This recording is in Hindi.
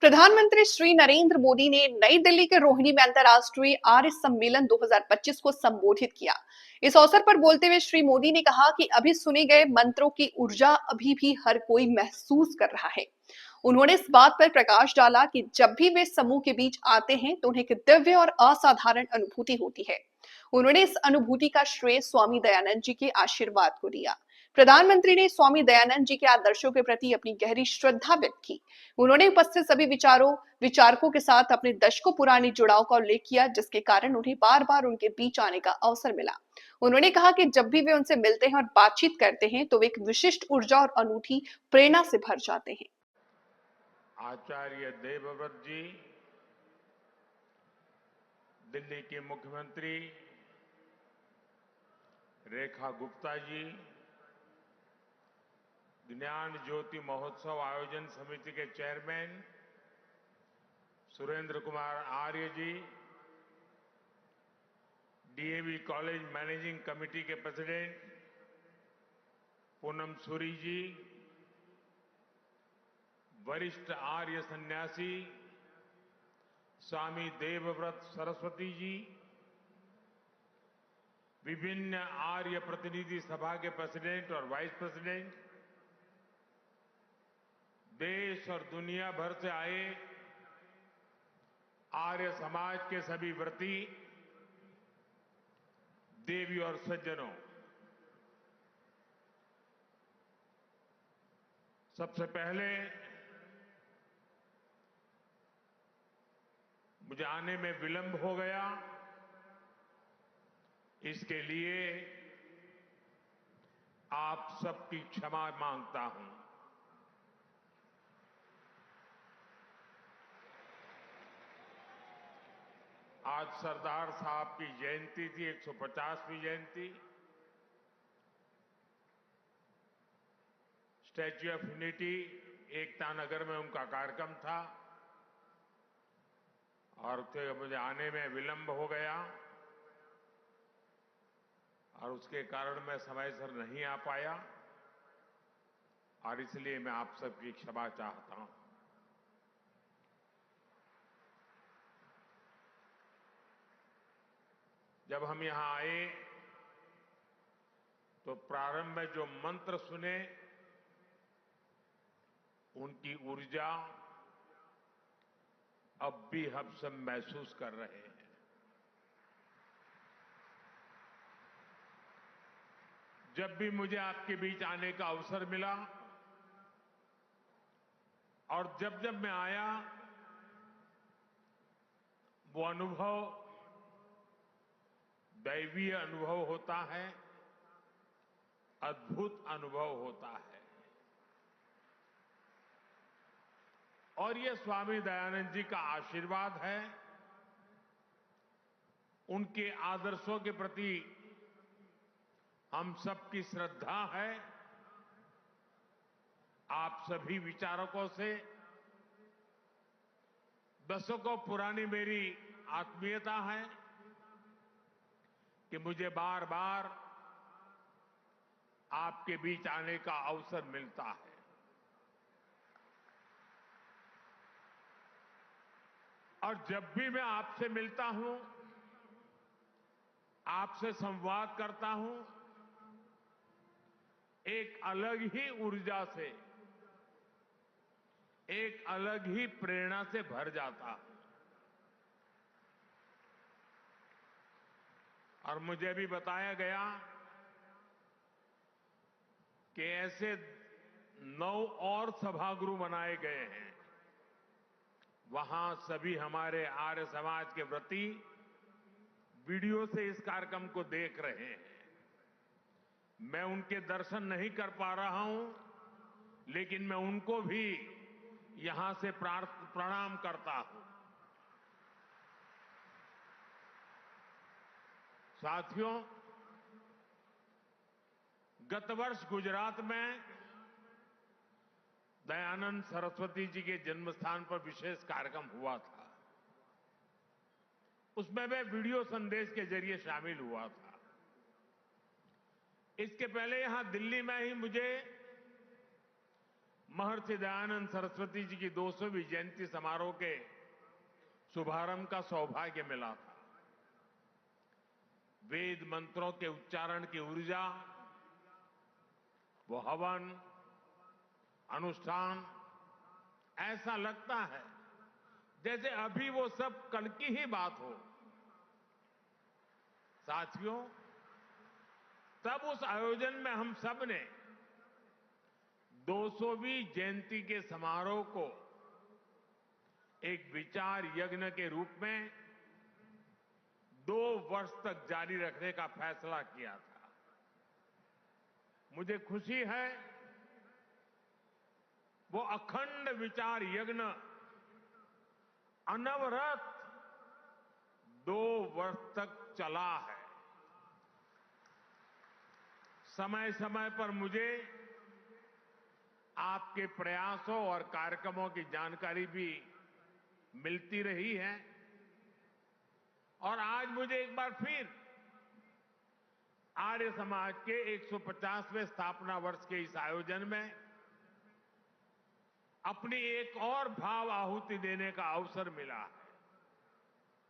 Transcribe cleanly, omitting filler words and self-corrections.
प्रधानमंत्री श्री नरेंद्र मोदी ने नई दिल्ली के रोहिणी में अंतर्राष्ट्रीय आर्य सम्मेलन 2025 को संबोधित किया। इस अवसर पर बोलते हुए श्री मोदी ने कहा कि अभी सुने गए मंत्रों की ऊर्जा अभी भी हर कोई महसूस कर रहा है। उन्होंने इस बात पर प्रकाश डाला कि जब भी वे समूह के बीच आते हैं तो उन्हें एक दिव्य और असाधारण अनुभूति होती है। उन्होंने इस अनुभूति का श्रेय स्वामी दयानंद जी के आशीर्वाद को दिया। प्रधानमंत्री ने स्वामी दयानंद जी के आदर्शों के प्रति अपनी गहरी श्रद्धा व्यक्त की। उन्होंने उपस्थित सभी विचारकों के साथ अपने दशकों पुरानी जुड़ाव का उल्लेख किया, जिसके कारण उन्हें बार बार उनके बीच आने का अवसर मिला। उन्होंने कहा कि जब भी वे उनसे मिलते हैं और बातचीत करते हैं तो वे एक विशिष्ट ऊर्जा और अनूठी प्रेरणा से भर जाते हैं। आचार्य देवव्रत जी, दिल्ली की मुख्यमंत्री रेखा गुप्ता जी, ज्ञान ज्योति महोत्सव आयोजन समिति के चेयरमैन सुरेंद्र कुमार आर्य जी, डीएवी कॉलेज मैनेजिंग कमेटी के प्रेसिडेंट पूनम सूरी जी, वरिष्ठ आर्य सन्यासी स्वामी देवव्रत सरस्वती जी, विभिन्न आर्य प्रतिनिधि सभा के प्रेसिडेंट और वाइस प्रेसिडेंट, देश और दुनिया भर से आए आर्य समाज के सभी व्रती, देवी और सज्जनों, सबसे पहले मुझे आने में विलंब हो गया, इसके लिए आप सबकी क्षमा मांगता हूं। आज सरदार साहब की जयंती थी, 150वीं जयंती। Statue of unity Ekta Nagar में उनका कार्यक्रम था और मुझे आने में विलंब हो गया और उसके कारण मैं समय से नहीं आ पाया और इसलिए मैं आप सबकी क्षमा चाहता हूं। जब हम यहां आए तो प्रारंभ में जो मंत्र सुने उनकी ऊर्जा अब भी हम सब महसूस कर रहे हैं। जब भी मुझे आपके बीच आने का अवसर मिला और जब जब मैं आया, वो अनुभव दैवीय अनुभव होता है, अद्भुत अनुभव होता है। और ये स्वामी दयानंद जी का आशीर्वाद है, उनके आदर्शों के प्रति हम सबकी श्रद्धा है। आप सभी विचारकों से दशकों पुरानी मेरी आत्मीयता है कि मुझे बार बार आपके बीच आने का अवसर मिलता है। और जब भी मैं आपसे मिलता हूं, आपसे संवाद करता हूं, एक अलग ही ऊर्जा से, एक अलग ही प्रेरणा से भर जाता हूं। और मुझे भी बताया गया कि ऐसे 9 और सभागृह बनाए गए हैं, वहां सभी हमारे आर्य समाज के व्रती वीडियो से इस कार्यक्रम को देख रहे हैं। मैं उनके दर्शन नहीं कर पा रहा हूं, लेकिन मैं उनको भी यहां से प्रणाम करता हूं। साथियों, गत वर्ष गुजरात में दयानंद सरस्वती जी के जन्म स्थान पर विशेष कार्यक्रम हुआ था। उसमें मैं वीडियो संदेश के जरिए शामिल हुआ था। इसके पहले यहां दिल्ली में ही मुझे महर्षि दयानंद सरस्वती जी की 200वीं जयंती समारोह के शुभारंभ का सौभाग्य मिला था। वेद मंत्रों के उच्चारण की ऊर्जा, वो हवन, अनुष्ठान, ऐसा लगता है जैसे अभी वो सब कल की ही बात हो। साथियों, तब उस आयोजन में हम सब ने 200वीं जयंती के समारोह को एक विचार यज्ञ के रूप में 2 वर्ष तक जारी रखने का फैसला किया था। मुझे खुशी है वो अखंड विचार यज्ञ अनवरत 2 वर्ष तक चला है। समय समय पर मुझे आपके प्रयासों और कार्यक्रमों की जानकारी भी मिलती रही है और आज मुझे एक बार फिर आर्य समाज के 150वें स्थापना वर्ष के इस आयोजन में अपनी एक और भाव आहुति देने का अवसर मिला है।